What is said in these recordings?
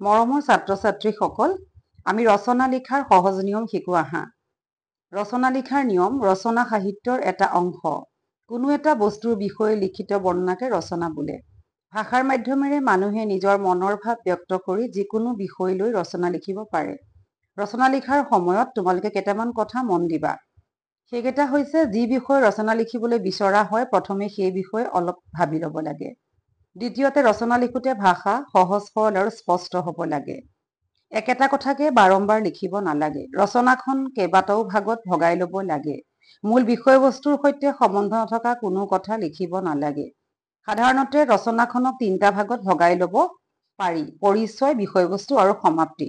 মৰমৰ ছাত্ৰ-ছাত্ৰীসকল, আমি ৰচনা লিখাৰ সহজ নিয়ম শিকো আহা। ৰচনা লিখাৰ নিয়ম ৰচনা সাহিত্যৰ এটা অংশ। কোনো এটা বস্তুৰ বিষয়ে লিখিত বৰ্ণনাকে ৰচনা বোলে। ভাষাৰ মাধ্যমেৰে মানুহে নিজৰ মনৰ ভাৱ ব্যক্ত কৰি যিকোনো বিষয় লৈ ৰচনা লিখিব পাৰে। ৰচনা লিখাৰ সময়ত তোমালোকে কেইটামান কথা মন দিবা। সেইকেইটা হৈছে, যি বিষয়ে ৰচনা লিখিবলৈ বিচৰা হয় প্ৰথমে সেই বিষয়ে অলপ ভাবি ল'ব লাগে। দ্বিতীয়তে, ৰচনা লিখোঁতে ভাষা সহজ সৰল আৰু স্পষ্ট হ'ব লাগে। একেটা কথাকে বাৰম্বাৰ লিখিব নালাগে। ৰচনাখন কেইবাটাও ভাগত ভগাই ল'ব লাগে। মূল বিষয়বস্তুৰ সৈতে সম্বন্ধ নথকা কোনো কথা লিখিব নালাগে। সাধাৰণতে ৰচনাখনক 3টা ভাগত ভগাই ল'ব পাৰি: পৰিচয়, বিষয়বস্তু আৰু সমাপ্তি।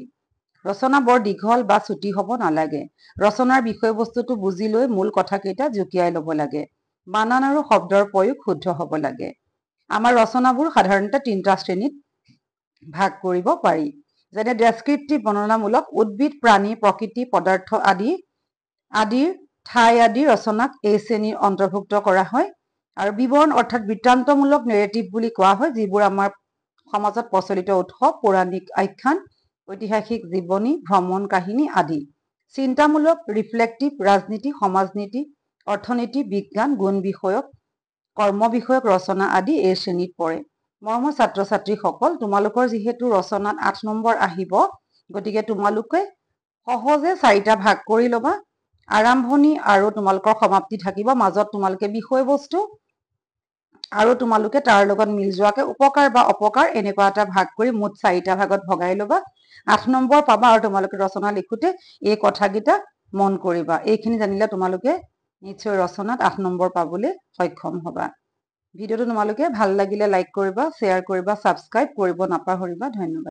ৰচনা বৰ দীঘল বা চুটি হ'ব নালাগে। ৰচনাৰ বিষয়বস্তুটো বুজি লৈ মূল কথাকেইটা জুকিয়াই ল'ব লাগে। বানান আৰু শব্দৰ প্ৰয়োগ শুদ্ধ হ'ব লাগে। আমাৰ ৰচনাবোৰ সাধাৰণতে 3টা শ্ৰেণীত ভাগ কৰিব পাৰি। যেনে ডেছক্ৰিপটিভ বৰ্ণনামূলক, উদ্ভিদ, প্ৰাণী, প্ৰকৃতি, পদাৰ্থ আদিৰ ঠাই আদি ৰচনাক এই শ্ৰেণীৰ অন্তৰ্ভুক্ত কৰা হয়। আৰু বিৱৰণ অৰ্থাৎ বৃত্তান্তমূলক নেৰেটিভ বুলি কোৱা হয়, যিবোৰ আমাৰ সমাজত প্ৰচলিত উৎসৱ, পৌৰাণিক আখ্যান, ঐতিহাসিক জীৱনী, ভ্ৰমণ কাহিনী আদি। চিন্তামূলক, ৰিফ্লেক্টিভ, ৰাজনীতি, সমাজনীতি, অৰ্থনীতি, বিজ্ঞান, গুণ বিষয়ক, কৰ্ম বিষয়ক ৰচনা আদি এই শ্ৰেণীত পৰে। মৰমৰ ছাত্ৰ-ছাত্ৰীসকল, তোমালোকৰ যিহেতু ৰচনাত 8 নম্বৰ আহিব, গতিকে তোমালোকে সহজে 4টা ভাগ কৰি ল'বা। আৰম্ভণি আৰু তোমালোকৰ সমাপ্তি থাকিব। মাজত তোমালোকে বিষয়বস্তু আৰু তোমালোকে তাৰ লগত মিল যোৱাকে উপকাৰ বা অপকাৰ এনেকুৱা এটা ভাগ কৰি মুঠ 4টা ভাগত ভগাই ল'বা। 8 নম্বৰ পাবা আৰু তোমালোকে ৰচনা লিখোঁতে এই কথাকেইটা মন কৰিবা। এইখিনি জানিলে তোমালোকে নিশ্চয় ৰচনাত 8 নম্বৰ পাবলৈ সক্ষম হ'বা। ভিডিঅ'টো তোমালোকে ভাল লাগিলে লাইক কৰিবা, শ্বেয়াৰ কৰিবা, ছাবস্ক্ৰাইব কৰিব নাপাহৰিবা। ধন্যবাদ।